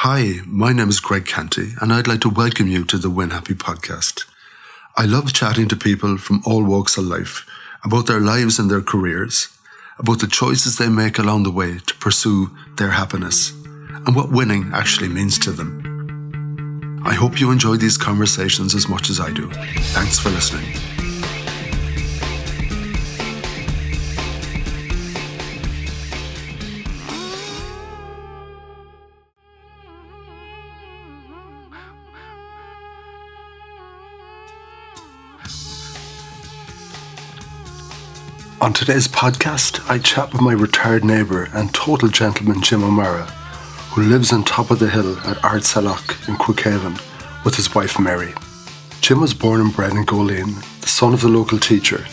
Hi, my name is Greg Canty, and I'd like to welcome you to the Win Happy podcast. I love chatting to people from all walks of life about their lives and their careers, about the choices they make along the way to pursue their happiness, and what winning actually means to them. I hope you enjoy these conversations as much as I do. Thanks for listening. On today's podcast, I chat with my retired neighbour and total gentleman Jim O'Mara, who lives on top of the hill at Ardsallagh in Crookhaven with his wife Mary. Jim was born and bred in Goleen, the son of the local teacher,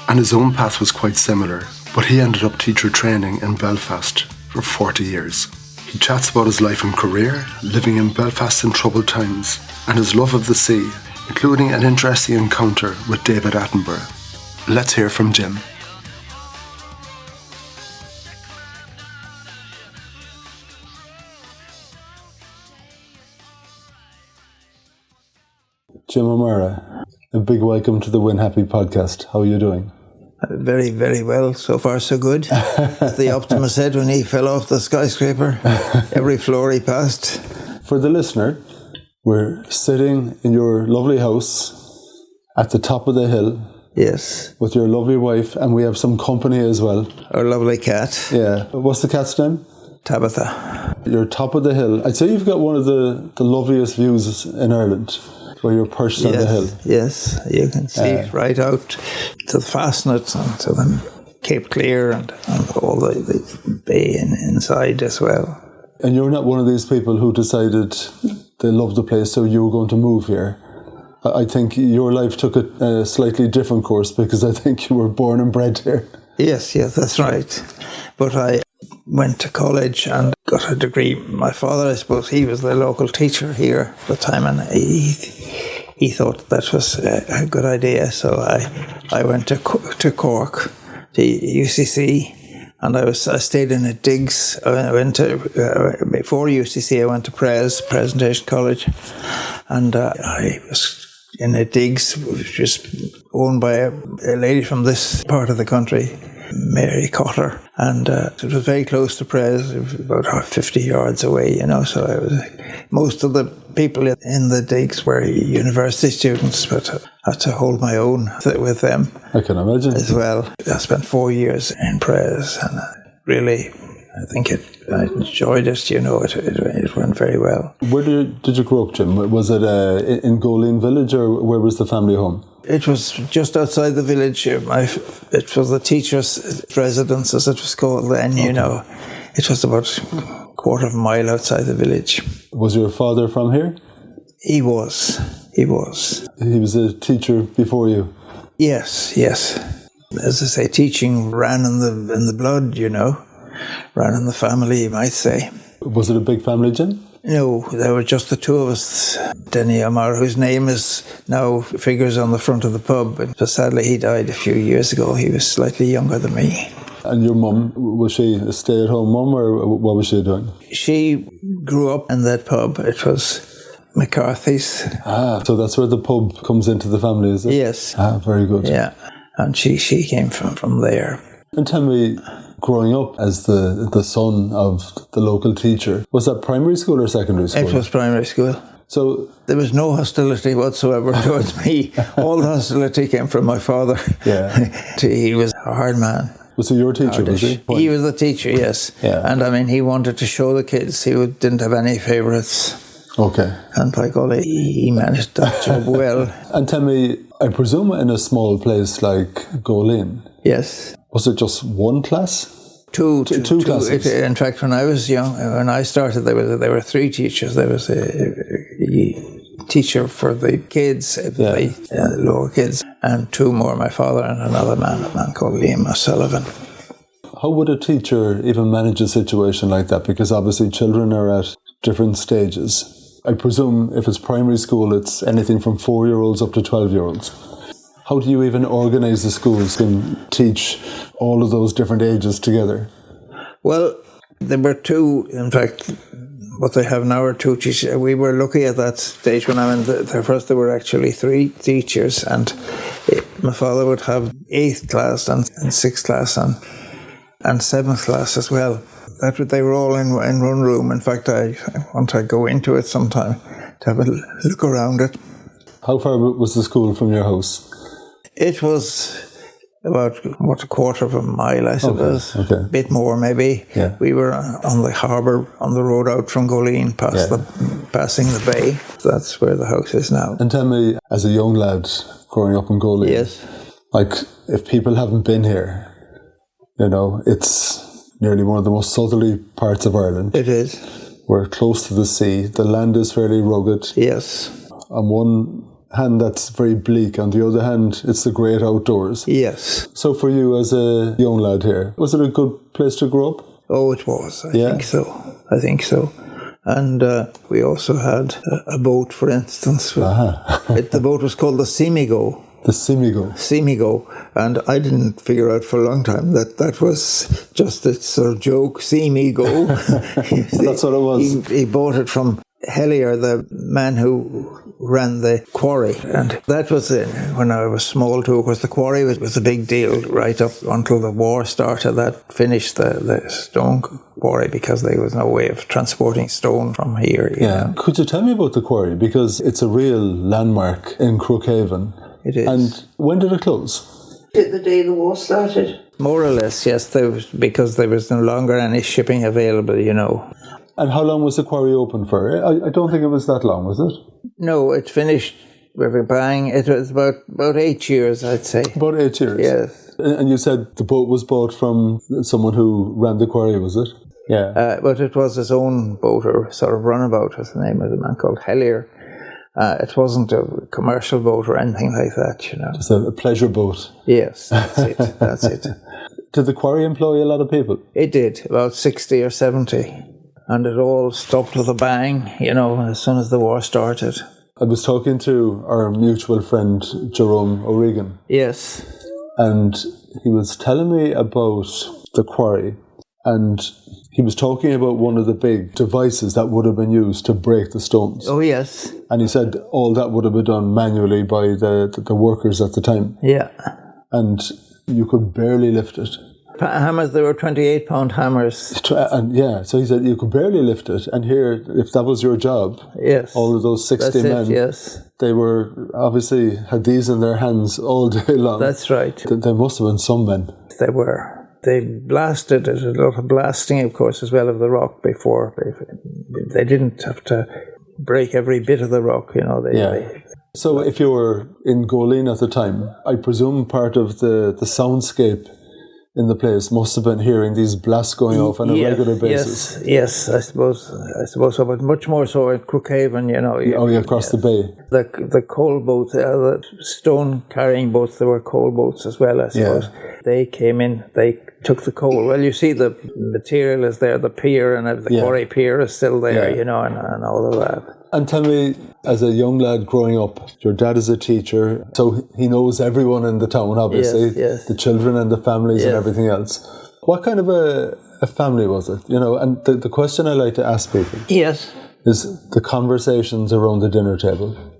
and his own path was quite similar, but he ended up teacher training in Belfast for 40 years. He chats about his life and career, living in Belfast in troubled times, and his love of the sea, including an interesting encounter with David Attenborough. Let's hear from Jim. Jim O'Mara, a big welcome to the Win Happy podcast. How are you doing? Very, very well. So far, so good. As the optimist said when he fell off the skyscraper, every floor he passed. For the listener, we're sitting in your lovely house at the top of the hill. Yes. With your lovely wife, and we have some company as well. Our lovely cat. Yeah. What's the cat's name? Tabitha. You're top of the hill. I'd say you've got one of the loveliest views in Ireland, where you're perched on the hill. Yes, you can see right out to the Fastnet and to the Cape Clear and all the bay inside as well. And you're not one of these people who decided they loved the place, so you were going to move here. I think your life took a slightly different course, because I think you were born and bred here. Yes, that's right. But I went to college and got a degree. My father, I suppose, he was the local teacher here at the time, and he thought that was a good idea. So I went to Cork, to UCC, and I stayed in a digs. I went to before UCC. I went to Presentation College, and I was in a digs, which was owned by a lady from this part of the country, Mary Cotter, and it was very close to Pres, about 50 yards away, so I was, most of the people in the digs were university students, but I had to hold my own with them. I can imagine. As well. I spent 4 years in Pres, and really, I think I enjoyed it, it went very well. Where did you grow up, Jim? Was it in Goleen village, or where was the family home? It was just outside the village. It was the teacher's residence, as it was called then, okay. It was about a quarter of a mile outside the village. Was your father from here? He was. He was a teacher before you? Yes. As I say, teaching ran in the blood, ran in the family, you might say. Was it a big family, Jim? No, there were just the two of us. Denny O'Mara, whose name now figures on the front of the pub, but sadly he died a few years ago. He was slightly younger than me. And your mum, was she a stay-at-home mum, or what was she doing? She grew up in that pub. It was McCarthy's. So that's where the pub comes into the family, is it? Yes. Very good. Yeah, and she came from there. And tell me, growing up as the son of the local teacher, was that primary school or secondary school? It was primary school. So there was no hostility whatsoever towards me. All the hostility came from my father. Yeah. He was a hard man. Was he your teacher, was he? He was the teacher, yes. Yeah. And he wanted to show the kids. He didn't have any favourites. Okay. And by golly, he managed that job well. And tell me, I presume in a small place like Goleen. Yes. Was it just one class? Two classes. In fact, when I was young, when I started, there were three teachers. There was a teacher for the kids, the lower kids, and two more, my father and another man, a man called Liam O'Sullivan. How would a teacher even manage a situation like that? Because obviously children are at different stages. I presume if it's primary school, it's anything from 4-year-olds up to 12-year-olds. How do you even organise the schools and teach all of those different ages together? Well, there were two, in fact, what they have now are 2 teachers. We were lucky at that stage when I went there first. There were actually 3 teachers, and my father would have 8th class and 6th class and 7th class as well. They were all in one room. In fact, I want to go into it sometime to have a look around it. How far was the school from your house? It was about a quarter of a mile, I suppose. Okay. A bit more, maybe. Yeah. We were on the harbour, on the road out from Goleen, passing the bay. That's where the house is now. And tell me, as a young lad growing up in Goleen, yes, like, if people haven't been here, it's nearly one of the most southerly parts of Ireland. it is. We're close to the sea. The land is fairly rugged. Yes. On one hand, that's very bleak. On the other hand, it's the great outdoors. Yes. So for you as a young lad here, was it a good place to grow up? Oh, it was. I think so. And we also had a boat, for instance. The boat was called the Simigo. The Simigo. And I didn't figure out for a long time that was just a sort of joke, Simigo. That's what it was. He bought it from Hellier, the man who ran the quarry. And that was when I was small too. Of course, the quarry was a big deal right up until the war started. That finished the stone quarry because there was no way of transporting stone from here. You know. Could you tell me about the quarry? Because it's a real landmark in Crookhaven. It is. And when did it close? The day the war started. More or less, yes, because there was no longer any shipping available, And how long was the quarry open for? I don't think it was that long, was it? No, it finished with a bang. It was about 8 years, I'd say. About 8 years? Yes. And you said the boat was bought from someone who ran the quarry, was it? Yeah. But it was his own boat, or sort of runabout, was the name of the man called Hellier. It wasn't a commercial boat or anything like that, Just a pleasure boat. Yes, that's it. Did the quarry employ a lot of people? It did, about 60 or 70. And it all stopped with a bang, as soon as the war started. I was talking to our mutual friend, Jerome O'Regan. Yes. And he was telling me about the quarry. And he was talking about one of the big devices that would have been used to break the stones. Oh, yes. And he said all that would have been done manually by the workers at the time. Yeah. And you could barely lift it. Hammers, there were 28-pound hammers. And so he said you could barely lift it. And here, if that was your job, yes, all of those 60 men, yes, they were obviously had these in their hands all day long. That's right. There must have been some men. They were. They blasted it, a lot of blasting, of course, as well of the rock before. They didn't have to break every bit of the rock, So if you were in Goleen at the time, I presume part of the soundscape in the place must have been hearing these blasts going off on a regular basis. Yes, I suppose so, but much more so at Crookhaven, across the bay. The coal boats, the stone carrying boats, there were coal boats as well, I suppose. They came in, they took the coal. Well, you see the material is there, the pier and the quarry pier is still there, and all of that. And tell me, as a young lad growing up, your dad is a teacher, so he knows everyone in the town, obviously, yes. The children and the families and everything else. What kind of a family was it? And the question I like to ask people is the conversations around the dinner table.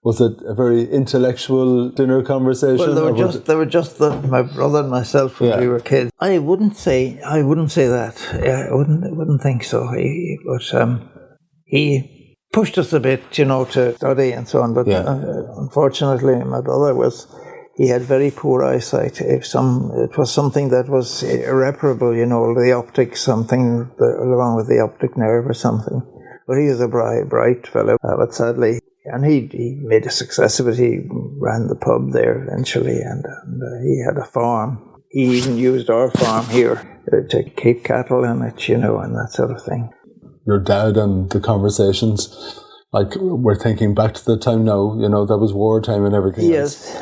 Was it a very intellectual dinner conversation? Well, they were just my brother and myself when we were kids. I wouldn't say that. I wouldn't think so. He pushed us a bit, to study and so on. But unfortunately, my brother he had very poor eyesight. It was something that was irreparable, the optic, something along with the optic nerve or something. But he was a bright fellow. But sadly, and he made a success of it. He ran the pub there eventually, and he had a farm. He even used our farm here to keep cattle in it, and that sort of thing. Your dad and the conversations, like we're thinking back to the time now, that was wartime and everything else.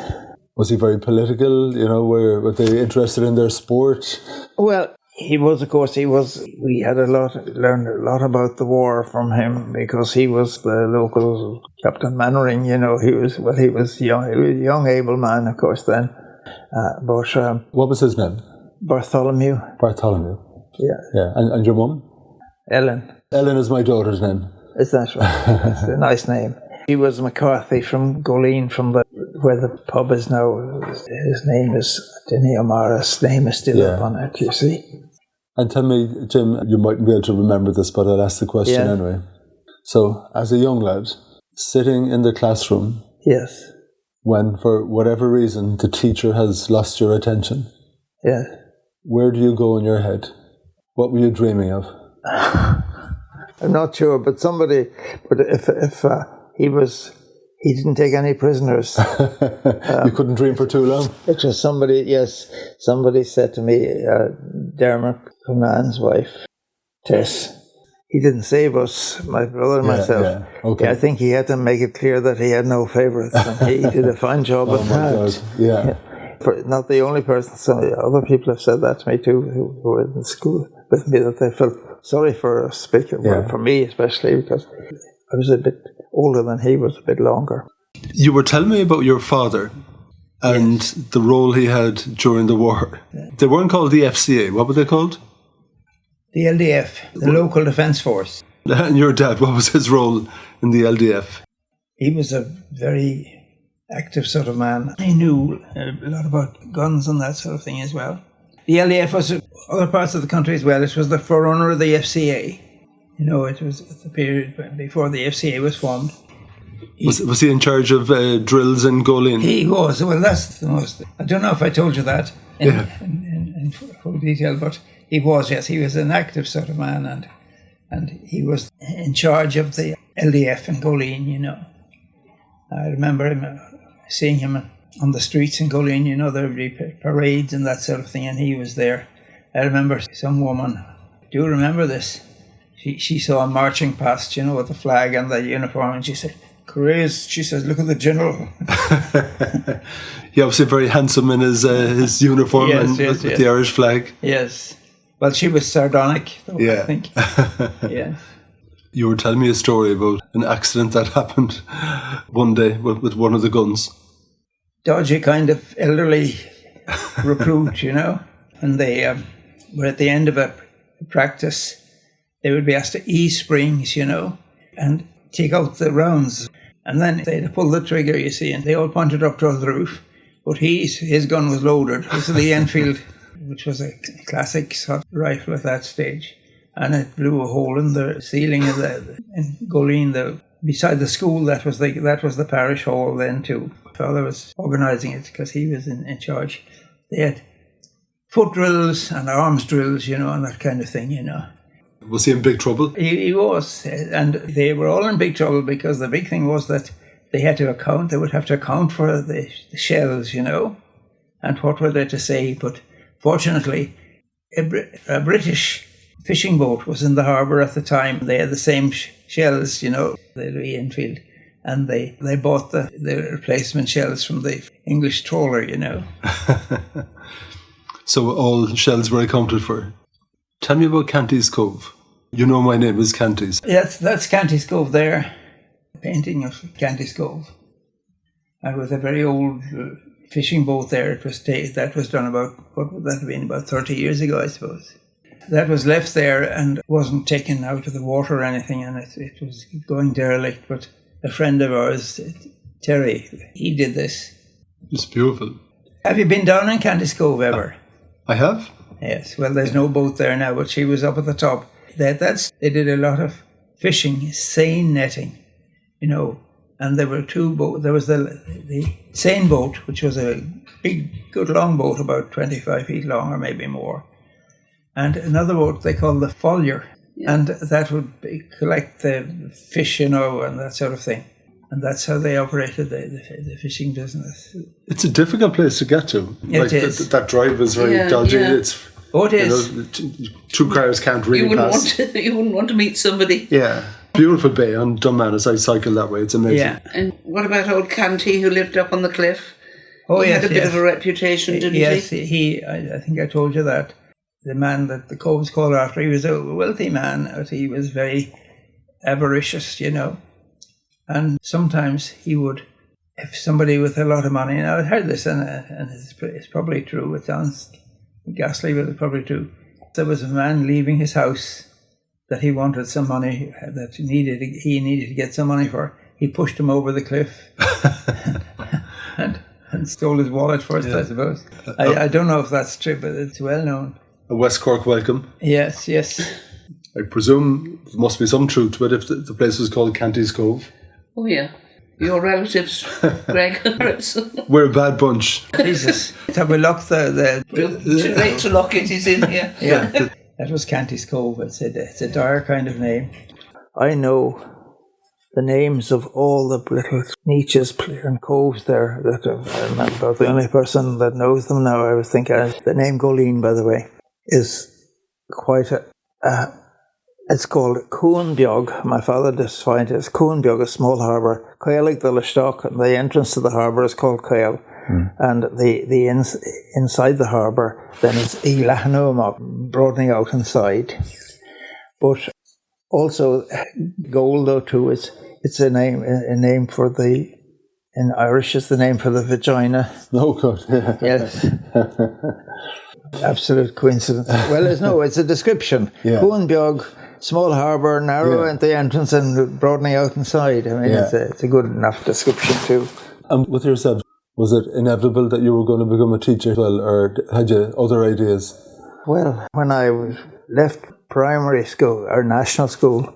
Was he very political? Were they interested in their sport? Well, he was, of course, we had learned a lot about the war from him because he was the local Captain Mannering, he was young, he was a young, able man, of course, then. What was his name? Bartholomew. Bartholomew. Yeah. Yeah. And your mum? Ellen. Ellen is my daughter's name. Is that right? That's a nice name. He was McCarthy from Goleen, from where the pub is now. His name is Denny O'Mara's name is still up on it, you see. And tell me, Jim, you mightn't be able to remember this, but I'll ask the question anyway. So, as a young lad, sitting in the classroom, yes, when for whatever reason the teacher has lost your attention, yes, where do you go in your head? What were you dreaming of? I'm not sure, but if he didn't take any prisoners. You couldn't dream for too long? It was somebody said to me, Dermot Cunan's wife, Tess, he didn't save us, my brother and myself. Yeah. Okay. I think he had to make it clear that he had no favourites, and he did a fine job of that. God. Yeah. Not the only person, some other people have said that to me too, who were in school with me, that they felt sorry for us, for me especially, because I was a bit older than he was, a bit longer. You were telling me about your father and the role he had during the war. Yeah. They weren't called the FCA. What were they called? The LDF, the Local Defence Force. And your dad, what was his role in the LDF? He was a very active sort of man. He knew a lot about guns and that sort of thing as well. The LDF was in other parts of the country as well. It was the forerunner of the FCA. You know, it was the period before the FCA was formed. Was he in charge of drills in Goleen? He was. Well, that's the most... I don't know if I told you that in full detail, but he was, yes. He was an active sort of man, and he was in charge of the LDF in Goleen, you know. I remember him seeing him on the streets in Goleen, you know, there would be parades and that sort of thing, and he was there. I remember some woman, do you remember this? She saw him marching past, you know, with the flag and the uniform, and she said, "Courageous," she says, "look at the general." He obviously very handsome in his uniform with the Irish flag. Yes. Well, she was sardonic, though, I think. Yeah. You were telling me a story about an accident that happened one day with one of the guns. Dodgy kind of elderly recruit, you know, and they were at the end of a practice. They would be asked to E-springs, you know, and take out the rounds. And then they had to pull the trigger, you see, and they all pointed up towards the roof. But his gun was loaded. This is the Enfield, which was a classic sort of rifle at that stage. And it blew a hole in the ceiling of in Goleen, beside the school. That was the parish hall then too. Father was organising it because he was in charge. They had foot drills and arms drills, you know, and that kind of thing, you know. Was he in big trouble? He was, and they were all in big trouble because the big thing was that they would have to account for the shells, you know, and what were they to say. But fortunately, a British fishing boat was in the harbour at the time. They had the same shells, you know, the Enfield, and they bought the replacement shells from the English trawler, you know. So all shells were accounted for. Tell me about Canty's Cove. You know my name is Canty's. Yes, that's Canty's Cove there. A painting of Canty's Cove. And with a very old fishing boat there. That was done about, what would that have been, about 30 years ago, I suppose. That was left there and wasn't taken out of the water or anything, and it was going derelict. But a friend of ours, Terry, he did this. It's beautiful. Have you been down in Canty's Cove ever? I have. Yes, well, there's no boat there now, but she was up at the top. They did a lot of fishing, seine netting, you know, and there were two boats. There was the seine boat, which was a big, good long boat, about 25 feet long or maybe more, and another boat they called the follier, and that would collect the fish, you know, and that sort of thing. And that's how they operated the fishing business. It's a difficult place to get to. It is. That drive is very dodgy. Yeah. It is. You know, two cars can't really pass. You wouldn't want to meet somebody. Yeah. Beautiful bay on Dunmanus. I cycle that way. It's amazing. Yeah. And what about old Canty, who lived up on the cliff? Oh, he had a bit of a reputation, didn't he? Yes, I think I told you that. The man that the cove was called after, he was a wealthy man, but he was very avaricious, you know. And sometimes he would, if somebody with a lot of money, and I heard this, and it's probably true, it sounds ghastly, but it's probably true. There was a man leaving his house that he wanted some money, that he needed to get some money for. He pushed him over the cliff and stole his wallet first, I suppose. I don't know if that's true, but it's well known. A West Cork welcome. Yes. I presume there must be some truth to it if the place was called Canty's Cove. Oh, yeah. Your relatives, Greg. We're a bad bunch. Jesus. Have we locked the Great to lock it is in here. Yeah. That was Canty's Cove. It's a dire kind of name. I know the names of all the little niches and coves there. I'm about the only person that knows them now. I was thinking the name Goleen, by the way, is quite it's called Cuanbeog. My father defined it as Cuanbeog, a small harbour. Caolig the Lashtock, and the entrance to the harbour is called Caol. And the inside the harbour then is Ilahanoma, broadening out inside. But also Goal, though, too, it's a name for the, in Irish, it's the name for the vagina. Oh, God. Yes. Absolute coincidence. Well, it's a description. Yeah. Cuanbeog, small harbour, narrow at the entrance and broadening out inside. I mean, it's a good enough description too. And with yourself, was it inevitable that you were going to become a teacher as well, or had you other ideas? Well, when I left primary school, or national school,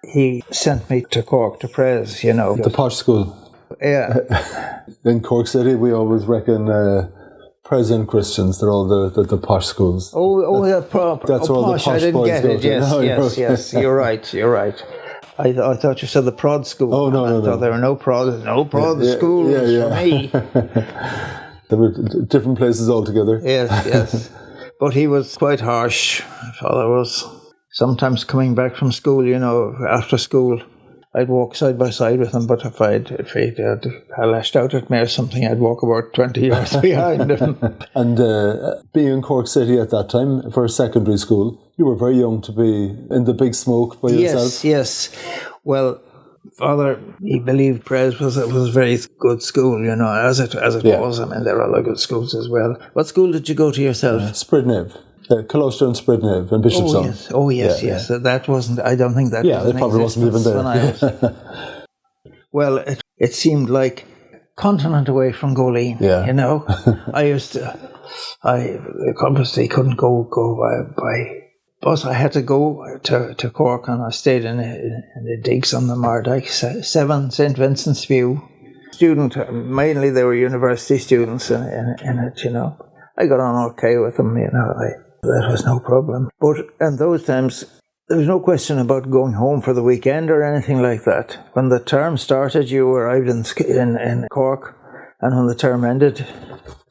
he sent me to Cork, to Pres, The posh school. Yeah. In Cork City, we always reckon Present Christians, they're all the posh schools. That's all the posh I didn't boys get go it. to. Yes. You're right. I thought you said the prod school. Oh, no. I thought there were no prod schools for me. There were different places altogether. Yes. But he was quite harsh. My father was sometimes coming back from school, after school. I'd walk side by side with him, but if he'd lashed out at me or something, I'd walk about 20 yards behind him. And being in Cork City at that time for secondary school, you were very young to be in the big smoke by yourself. Yes. Well, Father, he believed Pres was a very good school, as it was. I mean, there were other good schools as well. What school did you go to yourself? Spridnave. Colostra and Spridnave and Bishopstown. Oh yes. That wasn't, I don't think that was it probably wasn't even there. Well, it seemed like a continent away from Goleen, I obviously couldn't go by bus. I had to go to Cork, and I stayed in the digs on the Mardyke, 7 St. Vincent's View. Mainly they were university students in it, I got on okay with them, that was no problem. But in those times, there was no question about going home for the weekend or anything like that. When the term started, you arrived in Cork, and when the term ended,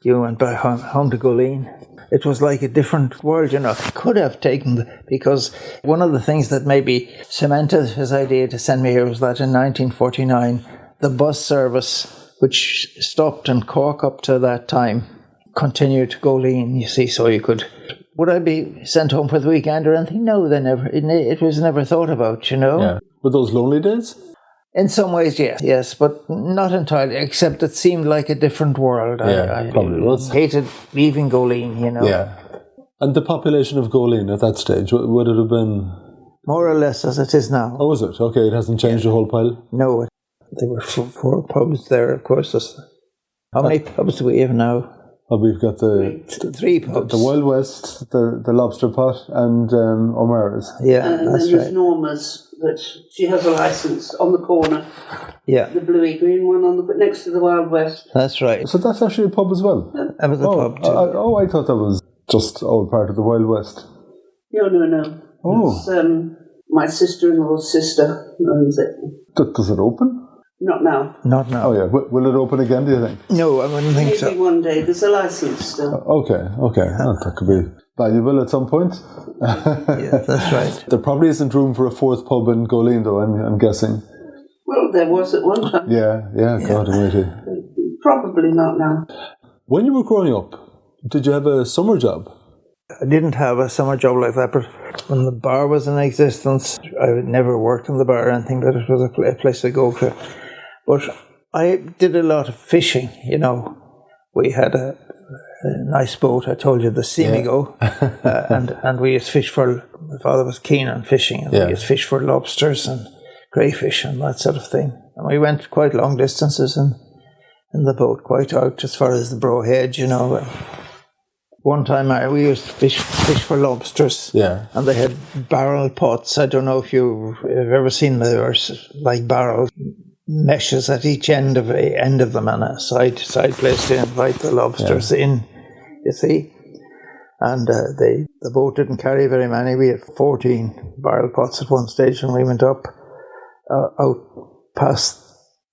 you went back home to Goleen. It was like a different world, Could have taken, because one of the things that maybe cemented his idea to send me here was that in 1949, the bus service, which stopped in Cork up to that time, continued to Goleen, you see, so you could... Would I be sent home for the weekend or anything? No, they never. It was never thought about, Yeah. Were those lonely days? In some ways, yes, but not entirely, except it seemed like a different world. I probably was. Hated leaving Goleen, Yeah. And the population of Goleen at that stage, would it have been... More or less as it is now. Oh, is it? Okay, it hasn't changed the whole pile? No, there were 4 pubs there, of course. How many pubs do we have now? Well, we've got the 3 pubs. The Wild West, the Lobster Pot, and O'Mara's. Yeah, and that's then there's right. Norma's, but she has a licence on the corner. Yeah. The bluey green one next to the Wild West. That's right. So that's actually a pub as well? That was a pub too. I thought that was just all part of the Wild West. No. Oh. It's my sister-in-law's sister owns it. Does it open? Not now. Not now. Oh, yeah. Will it open again, do you think? No, I wouldn't think so. Maybe one day. There's a licence still. Okay. That could be valuable at some point. Yeah, that's right. There probably isn't room for a 4th pub in Goleen, though, I'm guessing. Well, there was at one time. Yeah. God almighty. Probably not now. When you were growing up, did you have a summer job? I didn't have a summer job like that, but when the bar was in existence, I had never worked in the bar or anything, but it was a place to go to. But I did a lot of fishing, We had a nice boat. I told you, the Semigo. And we used to fish for, my father was keen on fishing, and we used to fish for lobsters and crayfish and that sort of thing. And we went quite long distances in the boat, quite out as far as the Bro Hedge, you know. One time we used to fish for lobsters, and they had barrel pots. I don't know if you've ever seen them. They were like barrel meshes at each end of them, and a side place to invite the lobsters in, you see. And the boat didn't carry very many. We had 14 barrel pots at one stage, and we went up out past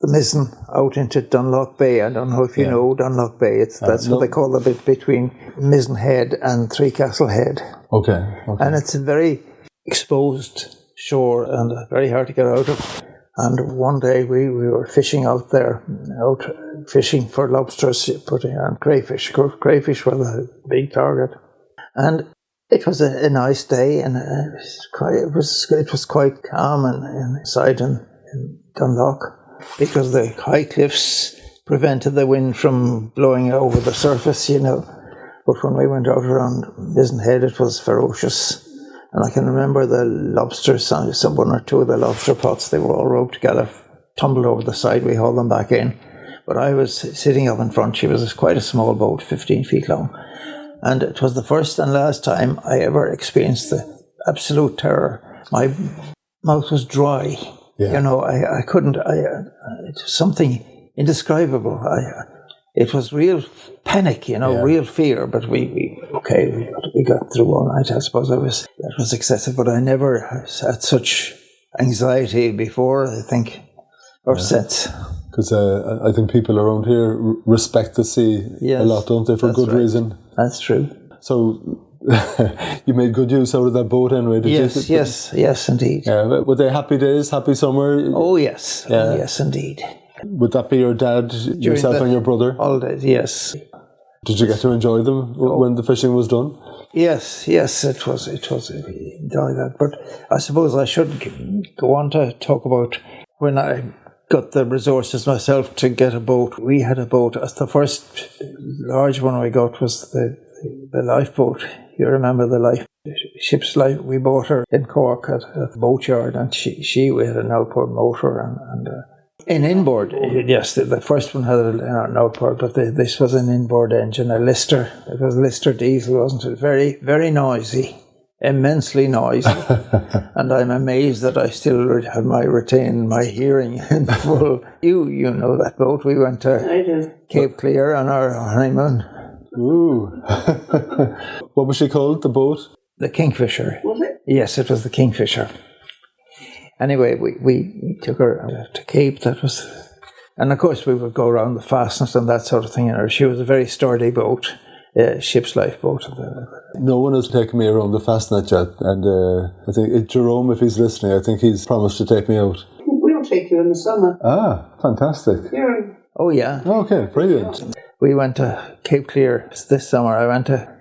the mizzen out into Dunlock Bay. I don't know if you know Dunlock Bay. That's what they call the bit between Mizzen Head and Three Castle Head. Okay. And it's a very exposed shore and very hard to get out of. And one day we were fishing out there, fishing for lobsters, putting on crayfish. Crayfish were the big target. And it was a nice day, and it was quite calm inside in Dunlock, because the high cliffs prevented the wind from blowing over the surface, you know. But when we went out around Mizzen Head, it was ferocious. And I can remember the lobsters, some one or two of the lobster pots, they were all roped together, tumbled over the side, we hauled them back in. But I was sitting up in front. She was quite a small boat, 15 feet long. And it was the first and last time I ever experienced the absolute terror. My mouth was dry. You know, I couldn't, it was something indescribable. It was real panic, you know, real fear, but we got through all night. I suppose that was excessive, but I never had such anxiety before, I think, or since. Because I think people around here respect the sea a lot, don't they, for good reason? That's true. So you made good use out of that boat anyway, did you? Yes, indeed. Were they happy days, happy summer? Oh, yes. Yes, indeed. Would that be your dad, yourself and your brother? Holidays, yes. Did you get to enjoy them when the fishing was done? Yes, it was enjoy that. But I suppose I should go on to talk about when I got the resources myself to get a boat. We had a boat. The first large one we got was the lifeboat. You remember the ship's life? We bought her in Cork at a boatyard, and she had an outboard motor and an inboard. Yes, the first one had an outboard, but this was an inboard engine, a Lister. It was Lister diesel, wasn't it? Very, very noisy, immensely noisy. And I'm amazed that I still retain my hearing in full. You know that boat. We went to Cape Clear on our honeymoon. Ooh. What was she called, the boat? The Kingfisher. Was it? Yes, it was the Kingfisher. Anyway, we took her to Cape. And of course we would go around the fastness and that sort of thing. And she was a very sturdy boat, ship's life boat. No one has taken me around the fastnet yet. And I think Jerome, if he's listening, I think he's promised to take me out. We'll take you in the summer. Ah, fantastic. Yeah. Oh, yeah. Okay, brilliant. We went to Cape Clear this summer. I went to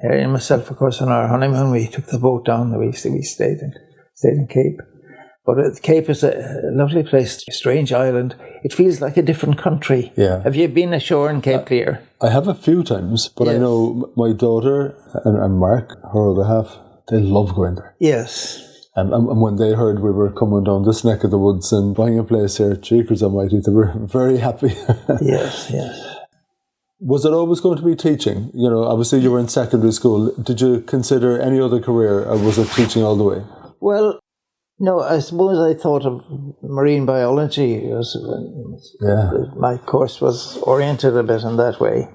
Mary and myself, of course, on our honeymoon. We took the boat down. We stayed in Cape. But Cape is a lovely place, a strange island. It feels like a different country. Yeah. Have you been ashore in Cape Clear? I have a few times, but I know my daughter and Mark, her other half, they love going there. Yes. And when they heard we were coming down this neck of the woods and buying a place here, Cheekers Almighty, they were very happy. Yes. Was it always going to be teaching? You know, obviously you were in secondary school. Did you consider any other career, or was it teaching all the way? Well, no, I suppose I thought of marine biology. My course was oriented a bit in that way.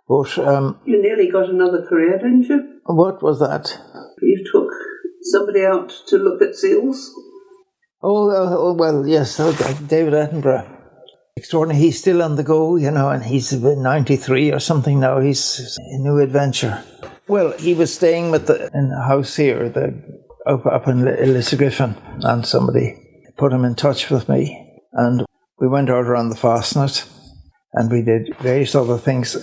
But you nearly got another career, didn't you? What was that? You took somebody out to look at seals. Oh well, yes, David Attenborough. Extraordinary. He's still on the go, you know, and he's 93 or something now. He's a new adventure. Well, he was staying in a house here, up in Lisagriffin, and somebody put him in touch with me, and we went out around the fastnet, and we did various other things.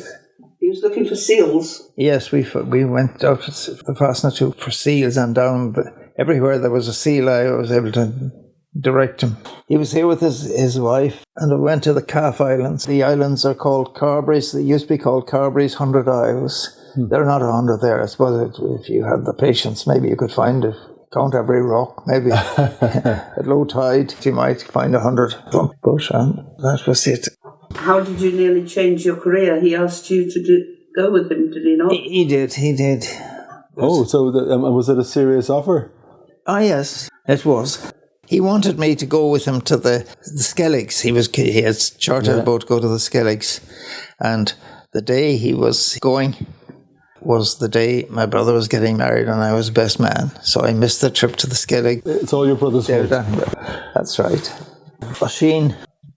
He was looking for seals. Yes, we went out to the fastnet for seals, and down everywhere there was a seal, I was able to direct him. He was here with his wife, and we went to the Calf Islands. The islands are called Carberries. They used to be called Carberries 100 Isles. They're not 100 there. I suppose if you had the patience, maybe you could find it. Count every rock, maybe. At low tide, you might find 100. But that was it. How did you nearly change your career? He asked you to go with him, did he not? He did. Oh, so was it a serious offer? Ah, yes, it was. He wanted me to go with him to the Skelligs. He had chartered a boat to go to the Skelligs. And the day he was going was the day my brother was getting married and I was best man. So I missed the trip to the Skellig. It's all your brother's fault. That's right. Oisin,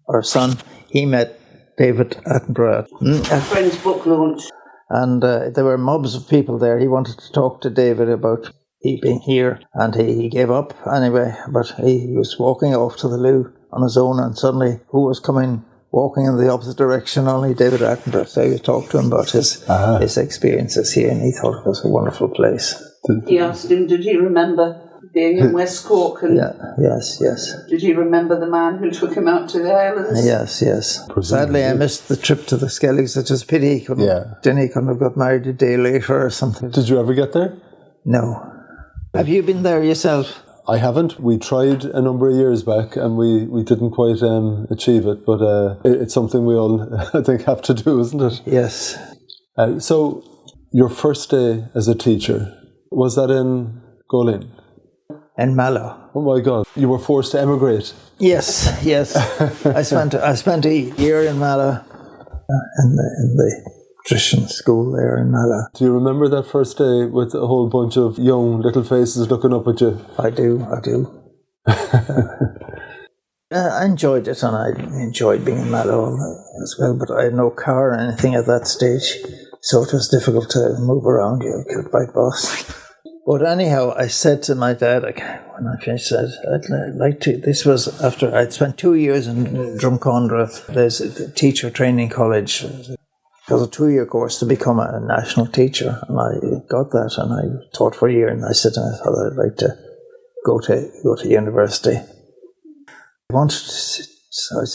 our son, he met David Attenborough. A friend's book launch. And there were mobs of people there. He wanted to talk to David about he being here, and he gave up anyway. But he was walking off to the loo on his own, and suddenly who was coming walking in the opposite direction? Only David Attenborough. So he talked to him about his experiences here, and he thought it was a wonderful place. He asked him, did he remember being in West Cork? And yes. Did he remember the man who took him out to the islands? Yes. Sadly, I missed the trip to the Skelligs. It's just a pity he couldn't have got married a day later or something. Did you ever get there? No. Have you been there yourself? I haven't. We tried a number of years back and we didn't quite achieve it, but it's something we all, I think, have to do, isn't it? Yes. So, your first day as a teacher, was that in Goleen? In Mallow. Oh my God! You were forced to emigrate. Yes. I spent a year in Mallow, in the Christian school there in Mallow. Do you remember that first day with a whole bunch of young little faces looking up at you? I do. I enjoyed it, and I enjoyed being in Mallow as well. But I had no car or anything at that stage, so it was difficult to move around. You could by bus. But anyhow, I said to my dad, when I finished, I'd like to. This was after I'd spent 2 years in Drumcondra. There's a teacher training college. It was a 2-year course to become a national teacher, and I got that, and I taught for a year. And I said to my father, I'd like to go to university. I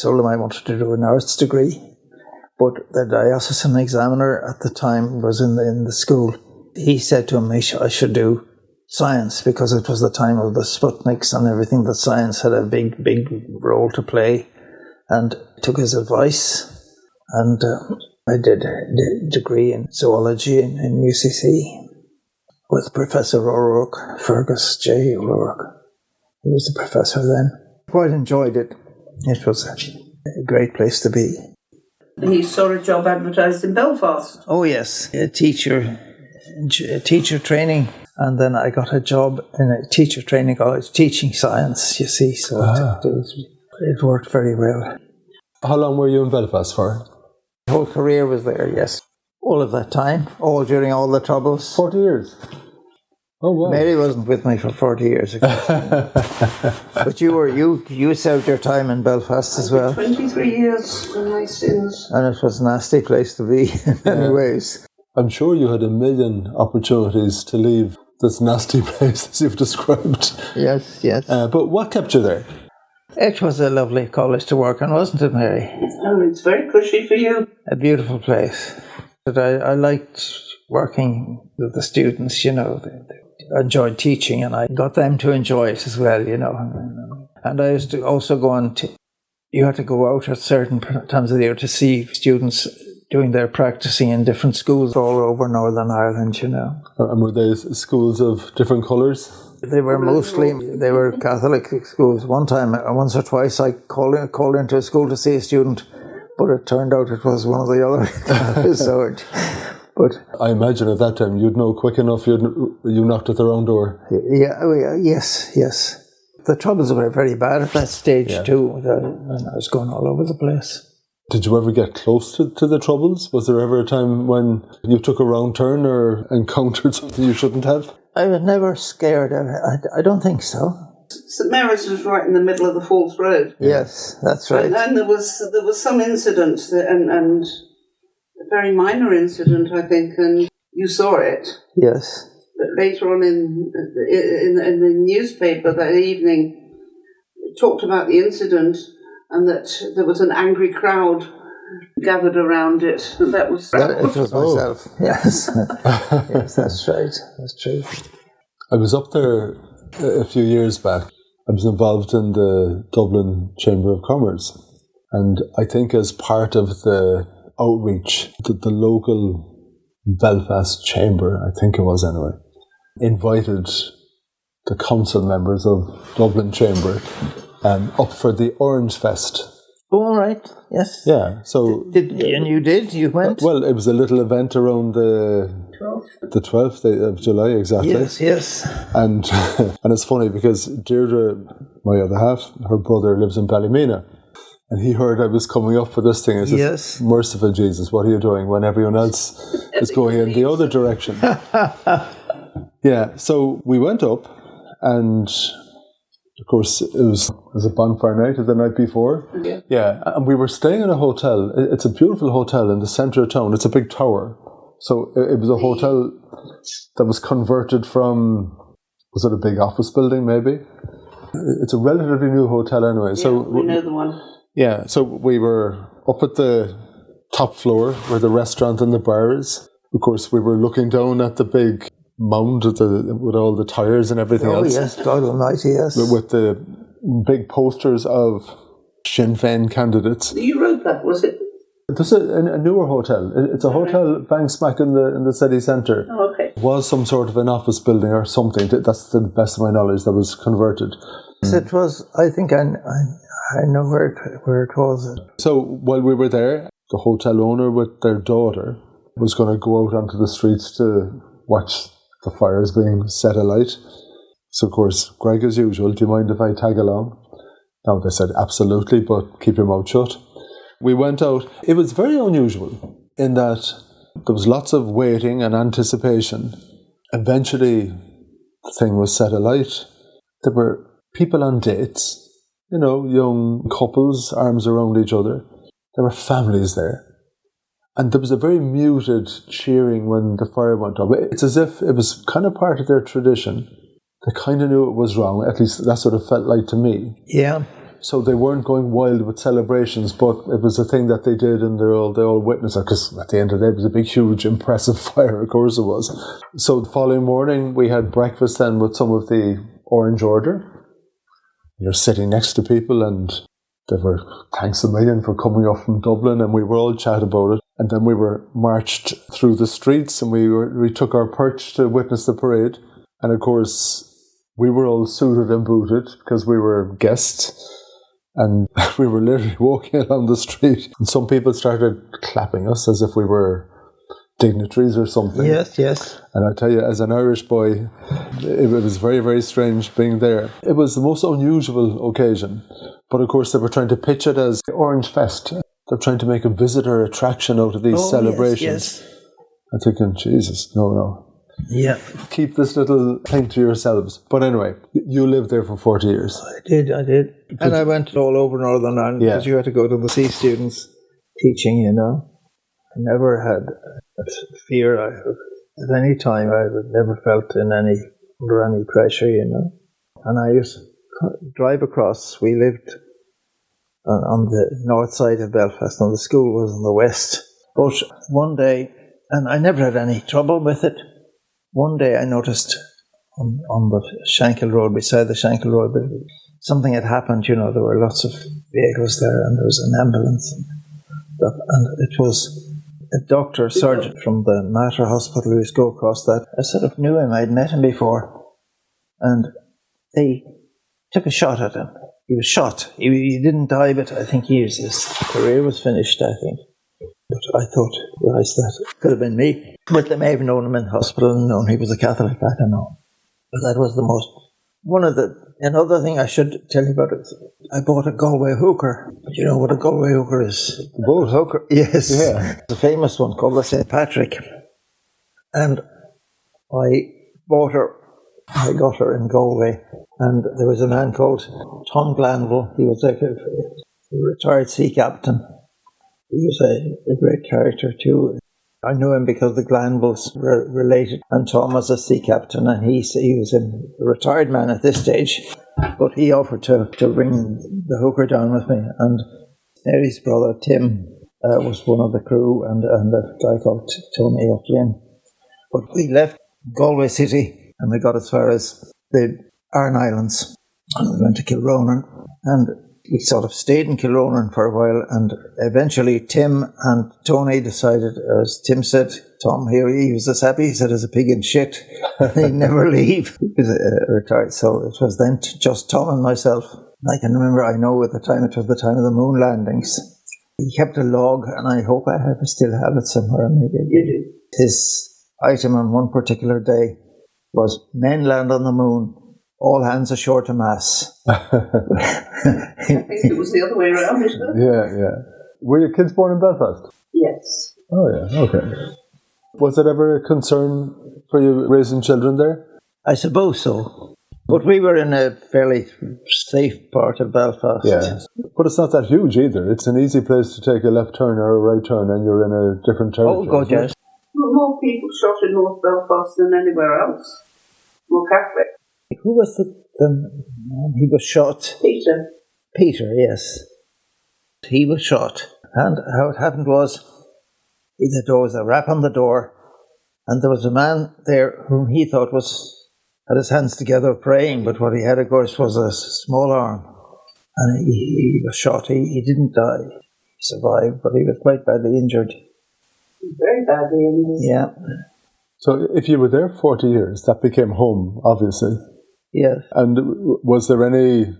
told him I wanted to do an arts degree, but the diocesan examiner at the time was in the school. He said to him I should do science because it was the time of the Sputniks and everything, that science had a big role to play, and I took his advice, and I did a degree in zoology in UCC with Professor O'Rourke, Fergus J. O'Rourke. He was the professor then. Quite enjoyed it. It was a great place to be. He saw a job advertised in Belfast. Oh yes, a teacher training, and then I got a job in a teacher training college teaching science, you see, so it worked very well. How long were you in Belfast for? The whole career was there, yes. All of that time, all during all the troubles. 40 years? Oh, wow. Mary wasn't with me for 40 years ago. But you served your time in Belfast as well. 23 years for my sins. And it was a nasty place to be in many ways. I'm sure you had a million opportunities to leave this nasty place as you've described. Yes. But what kept you there? It was a lovely college to work in, wasn't it, Mary? Oh, it's very cushy for you. A beautiful place. But I liked working with the students, you know. I enjoyed teaching, and I got them to enjoy it as well, you know. And I used to also go on you had to go out at certain times of the year to see students doing their practicing in different schools all over Northern Ireland, you know. And were they schools of different colours? They were Catholic schools. Once or twice, I called into a school to see a student, but it turned out it was one of the other. But I imagine at that time you'd know quick enough. You knocked at their own door. Yes. The troubles were very bad at that stage too. And I was going all over the place. Did you ever get close to the troubles? Was there ever a time when you took a wrong turn or encountered something you shouldn't have? I was never scared. I don't think so. St Mary's was right in the middle of the Falls Road. Yes, that's right. And there was some incident, and a very minor incident, I think, and you saw it. Yes. But later on in the newspaper that evening, talked about the incident and that there was an angry crowd gathered around it. That was it was myself. Yes. Yes, that's right. That's true. I was up there a few years back. I was involved in the Dublin Chamber of Commerce, and I think as part of the outreach, the local Belfast Chamber, I think it was anyway, invited the council members of Dublin Chamber up for the Orange Fest. Oh, all right. Yes. Yeah. So you went? Well, it was a little event around the 12th of July, exactly. Yes. And and it's funny because Deirdre, my other half, her brother lives in Ballymena, and he heard I was coming up for this thing. He says, yes. Merciful Jesus, what are you doing when everyone else is going in the other direction? Yeah. So we went up, and of course, it was a bonfire night the night before. Yeah. Yeah, and we were staying in a hotel. It's a beautiful hotel in the centre of town. It's a big tower. So it was a hotel that was converted from, was it a big office building maybe? It's a relatively new hotel anyway. Yeah, so we know the one. Yeah, so we were up at the top floor where the restaurant and the bar is. Of course, we were looking down at the big mound with all the tyres and everything else. Oh, yes, God almighty, yes. With the big posters of Sinn Féin candidates. You wrote that, was it? This is a newer hotel. It's a hotel bang smack in the city centre. Oh, okay. It was some sort of an office building or something. That's the best of my knowledge that was converted. Yes, it was, I think I know where it was. So while we were there, the hotel owner with their daughter was going to go out onto the streets to watch the fires being set alight. So of course, Greg, as usual, do you mind if I tag along? No, they said absolutely, but keep your mouth shut. We went out. It was very unusual in that there was lots of waiting and anticipation. Eventually, the thing was set alight. There were people on dates, young couples, arms around each other. There were families there. And there was a very muted cheering when the fire went up. It's as if it was kind of part of their tradition. They kind of knew it was wrong. At least that's what it felt like to me. Yeah. So they weren't going wild with celebrations, but it was a thing that they did, and they all witnessed it, because at the end of the day, it was a big, huge, impressive fire, of course it was. So the following morning, we had breakfast then with some of the Orange Order. You're sitting next to people, and they were, thanks a million for coming up from Dublin, and we were all chatting about it. And then we were marched through the streets, and we took our perch to witness the parade. And of course, we were all suited and booted because we were guests. And we were literally walking along the street, and some people started clapping us as if we were dignitaries or something. Yes. And I tell you, as an Irish boy, it was very, very strange being there. It was the most unusual occasion. But of course, they were trying to pitch it as Orange Fest. They're trying to make a visitor attraction out of these celebrations. Yes. I'm thinking, Jesus, no. Yeah. Keep this little thing to yourselves. But anyway, you lived there for 40 years. I did. And I went all over Northern Ireland because you had to go to the C students teaching, I never had a fear at any time. I never felt under any pressure, And I used to drive across. We lived on the north side of Belfast, and the school was on the west. But one day, and I never had any trouble with it, one day I noticed on the Shankill Road, beside the Shankill Road, something had happened. There were lots of vehicles there, and there was an ambulance. And it was a doctor, surgeon from the Mater Hospital who used to go across that. I sort of knew him, I'd met him before. And they took a shot at him. He was shot. He didn't die, but I think his career was finished, I think. But I thought, that could have been me. But they may have known him in hospital and known he was a Catholic, I don't know. But that was another thing I should tell you about it. I bought a Galway hooker. Do you know what a Galway hooker is? A boat hooker? Yes. Yeah. It's a famous one called the St. Patrick. And I got her in Galway. And there was a man called Tom Glanville. He was like a retired sea captain. He was a great character too. I knew him because the Glanvilles were related, and Tom was a sea captain, and he was a retired man at this stage, but he offered to bring the hooker down with me, and Mary's brother Tim was one of the crew, and a guy called Tony O'Flynn. But we left Galway City, and we got as far as the Aran Islands, and we went to Kilronan, and we sort of stayed in Kilronan for a while, and eventually Tim and Tony decided, as Tim said, Tom here, he was as happy, he said, as a pig in shit. He'd never leave. He was retired, so it was then just Tom and myself. I can remember, I know at the time, it was the time of the moon landings. He kept a log, and I hope I still have it somewhere. Maybe You do. his item on one particular day was, men land on the moon, all hands ashore to mass. I think it was the other way around, isn't it? Yeah. Were your kids born in Belfast? Yes. Oh, yeah, okay. Was it ever a concern for you raising children there? I suppose so. But we were in a fairly safe part of Belfast. Yeah. But it's not that huge either. It's an easy place to take a left turn or a right turn, and you're in a different territory. Oh, God, yes. Well, more people shot in North Belfast than anywhere else. More Catholic. Who was the man? He was shot. Peter. Peter, yes. He was shot. And how it happened was, there was a rap on the door, and there was a man there whom he thought had his hands together praying, but what he had, of course, was a small arm. And he was shot. He didn't die. He survived, but he was quite badly injured. Very badly injured. Yeah. So if you were there 40 years, that became home, obviously. Yes. And was there any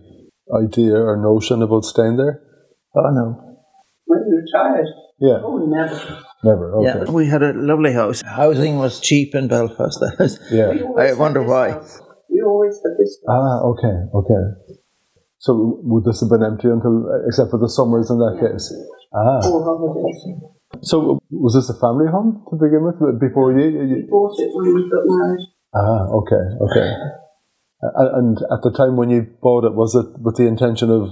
idea or notion about staying there? Oh, no. When you retired? Yeah. Oh, never. Never, okay. Yeah, we had a lovely house. Housing was cheap in Belfast. Yeah. I wonder why. We always had this house. Ah, okay. So would this have been empty except for the summers in that case? Ah. All holidays. So was this a family home to begin with before you? We bought it when we got married. Ah, okay. And at the time when you bought it, was it with the intention of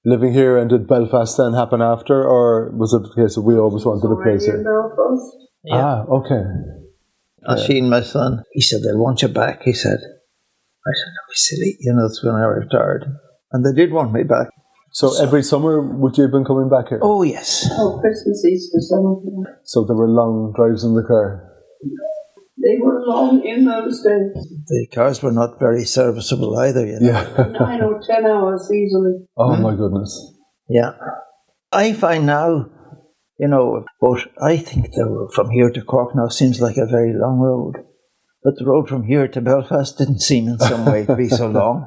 living here, and did Belfast then happen after, or was it the case that we always wanted a place Already in here? Belfast. Yeah. Ah, okay. I seen my son. He said, they'll want you back, he said. I said, don't be silly. That's when I retired. And they did want me back. So every summer, would you have been coming back here? Oh, yes. Oh, Christmas, Easter, summer. So there were long drives in the car? They were long in those days. The cars were not very serviceable either, Yeah. 9 or 10 hours easily. Oh, my goodness. Yeah. I find now, but I think the road from here to Cork now seems like a very long road. But the road from here to Belfast didn't seem in some way to be so long.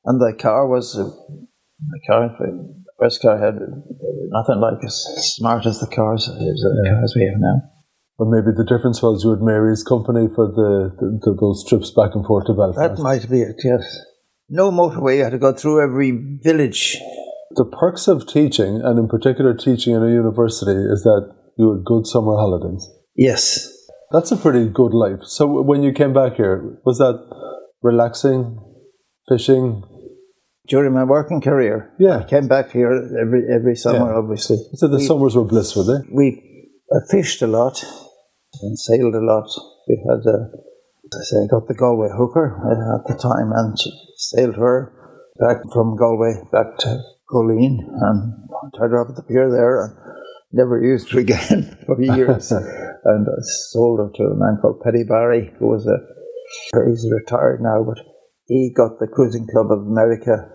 And the first car had nothing like as smart as the cars we have now. But maybe the difference was you had Mary's company for those trips back and forth to Belfast. That might be it, yes. No motorway, you had to go through every village. The perks of teaching, and in particular teaching in a university, is that you had good summer holidays. Yes. That's a pretty good life. So when you came back here, was that relaxing, fishing? During my working career, Yeah. I came back here every summer, obviously. So the summers were bliss, were they? We fished a lot and sailed a lot. We had, I got the Galway hooker at the time, and sailed her back from Galway back to Goleen, and tied her up at the pier there, and never used her again for years. And I sold her to a man called Paddy Barry, who was he's retired now, but he got the Cruising Club of America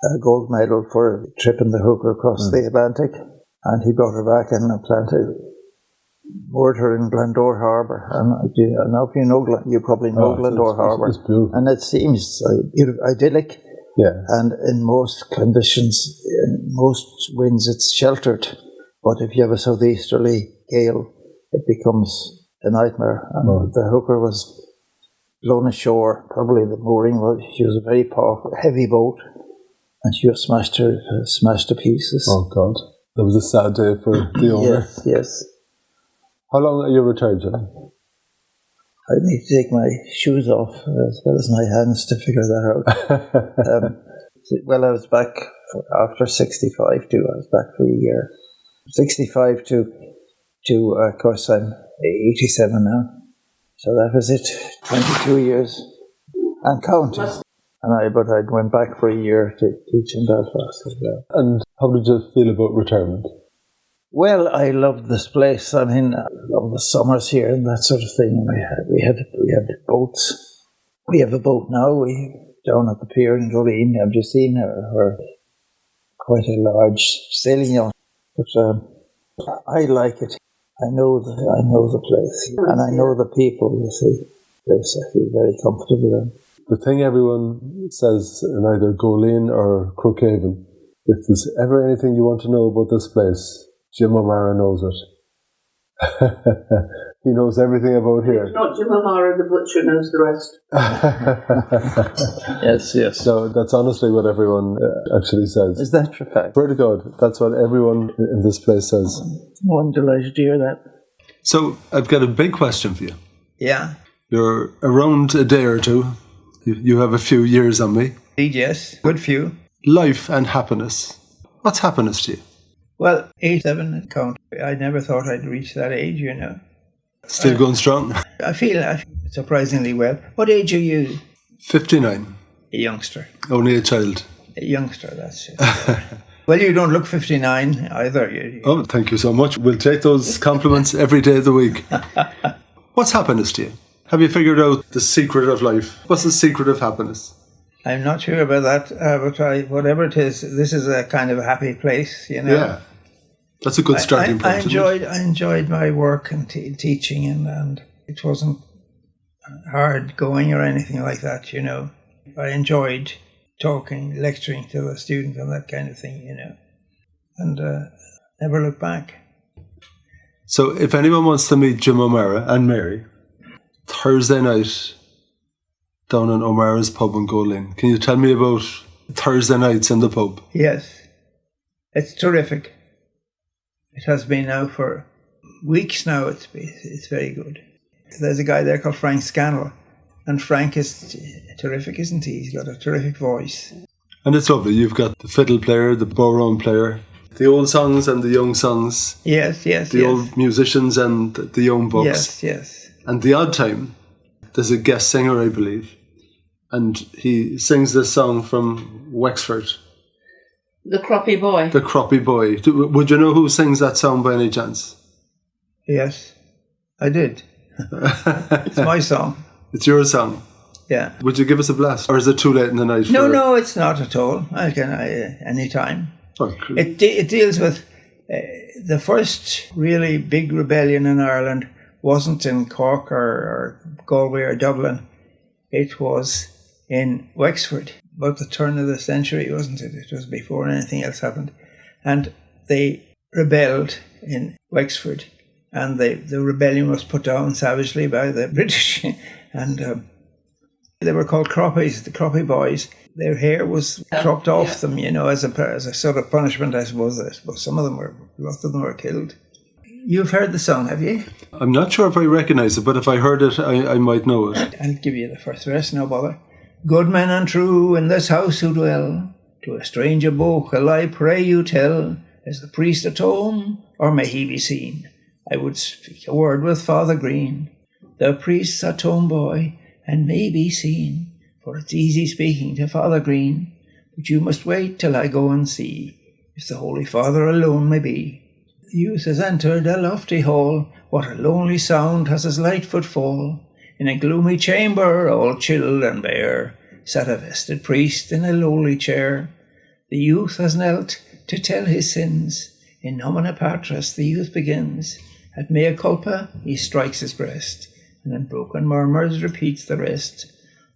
a gold medal for tripping the hooker across the Atlantic, and he brought her back and moored her in Glendore Harbour. And I don't know if you probably know Glendore Harbour. It's beautiful. And it seems idyllic. Yeah. And in most conditions, in most winds, it's sheltered. But if you have a southeasterly gale, it becomes a nightmare. And the hooker was blown ashore. Probably the mooring she was a very powerful, heavy boat, and she was smashed to pieces. Oh God, that was a sad day for the owner. Yes. How long are you retired, John? I need to take my shoes off as well as my hands to figure that out. Well, I was back after 65 too. I was back for a year. 65 to to, of course, I'm 87 now. So that was it, 22 years and counting. But I went back for a year to teach in Belfast as well. And how did you feel about retirement? Well, I loved this place. I mean, I love the summers here and that sort of thing. We had boats. We have a boat now. We down at the pier in Goleen. I've just seen her quite a large sailing yacht. But I like it. I know the place and I know the people. You see, place I feel very comfortable in. The thing everyone says in either Goleen or Crookhaven, if there's ever anything you want to know about this place, Jim O'Mara knows it. He knows everything about here. If not Jim O'Mara, the butcher knows the rest. Yes. So that's honestly what everyone actually says. Is that your fact? Swear to God, that's what everyone in this place says. Oh, I'm delighted to hear that. So I've got a big question for you. Yeah. You're around a day or two. You have a few years on me. Indeed, yes. Good few. Life and happiness. What's happiness to you? Well, 87 count. I never thought I'd reach that age, you know. Still going strong? I feel surprisingly well. What age are you? 59. A youngster. Only a child. A youngster, that's it. Well, you don't look 59 either. Oh, thank you so much. We'll take those compliments every day of the week. What's happiness to you? Have you figured out the secret of life? What's the secret of happiness? I'm not sure about that, but whatever it is, this is a kind of a happy place, you know. Yeah, that's a good starting point. I enjoyed my work and teaching, and it wasn't hard going or anything like that, you know. I enjoyed talking, lecturing to the students and that kind of thing, you know, and never looked back. So if anyone wants to meet Jim O'Mara and Mary, Thursday night down in O'Mara's pub in Goleen. Can you tell me about Thursday nights in the pub? Yes. It's terrific. It has been now for weeks now. It's very good. There's a guy there called Frank Scannell, and Frank is terrific, isn't he? He's got a terrific voice. And it's lovely. You've got the fiddle player, the bowron player, the old songs and the young songs. Yes. The old musicians and the young bucks. Yes. And the odd time, there's a guest singer, I believe, and he sings this song from Wexford. The Croppy Boy. The Croppy Boy. Would you know who sings that song by any chance? Yes, I did. It's my song. It's your song? Yeah. Would you give us a blast? Or is it too late in the night? No, it's not at all. I can, any time. Oh, cool. It deals with the first really big rebellion in Ireland. Wasn't in Cork or Galway or Dublin. It was in Wexford, about the turn of the century, wasn't it? It was before anything else happened. And they rebelled in Wexford, and the rebellion was put down savagely by the British. And they were called Croppies, the Croppy Boys. Their hair was cropped off them, you know, as a sort of punishment, I suppose. Lots of them were killed. You've heard the song, have you? I'm not sure if I recognise it, but if I heard it, I might know it. I'll give you the first verse, no bother. Good men and true in this house who dwell, to a stranger bochel I pray you tell, is the priest at home, or may he be seen? I would speak a word with Father Green. The priest's at home, boy, and may be seen, for it's easy speaking to Father Green, but you must wait till I go and see, if the Holy Father alone may be. The youth has entered a lofty hall, what a lonely sound has his light footfall. In a gloomy chamber, all chill and bare, sat a vested priest in a lowly chair. The youth has knelt to tell his sins. In nomine patris the youth begins. At mea culpa he strikes his breast, and in broken murmurs repeats the rest.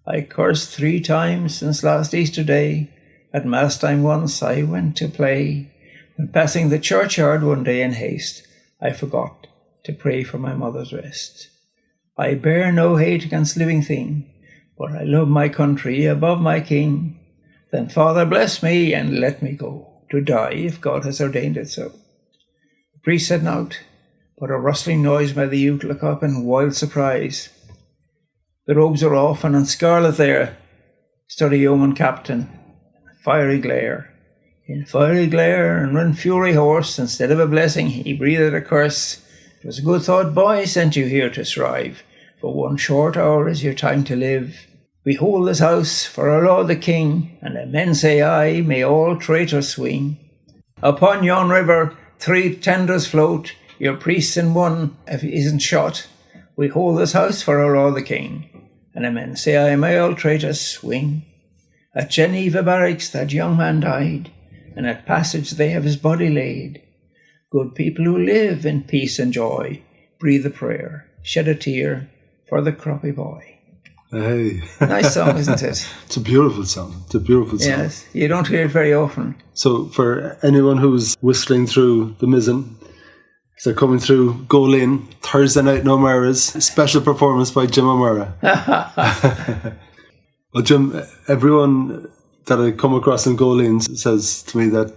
I cursed 3 times since last Easter day. At mass time once I went to play. When passing the churchyard one day in haste, I forgot to pray for my mother's rest. I bear no hate against living thing, but I love my country above my king. Then Father bless me and let me go, to die if God has ordained it so. The priest said naught, but a rustling noise made the youth look up in wild surprise. The robes are off, and in scarlet there stood a yeoman captain, fiery glare. In fiery glare and in fury hoarse, instead of a blessing, he breathed a curse. It 'Twas a good thought, boy, sent you here to strive. For 1 short hour is your time to live. We hold this house for our Lord the King, and the men say aye, may all traitors swing. Upon yon river 3 tenders float, your priests in one if he isn't shot. We hold this house for our Lord the King, and the men say aye, may all traitors swing. At Geneva barracks that young man died, and at Passage they have his body laid. Good people who live in peace and joy, breathe a prayer, shed a tear for the croppy boy. Hey. Nice song, isn't it? It's a beautiful song. It's a beautiful song. Yes, you don't hear it very often. So for anyone who's whistling through the Mizzen, they're coming through Goleen, Thursday night in O'Mara's, special performance by Jim O'Mara. Well, Jim, everyone that I come across in Goleen says to me that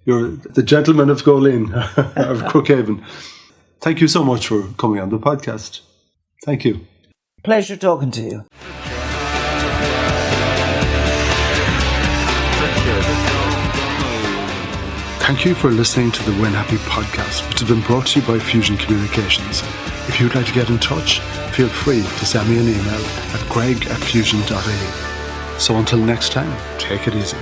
you're the gentleman of Goleen, of Crookhaven. Thank you so much for coming on the podcast. Thank you. Pleasure talking to you. Thank you for listening to the Win Happy podcast, which has been brought to you by Fusion Communications. If you'd like to get in touch, feel free to send me an email at greg@fusion.ie. So until next time, take it easy.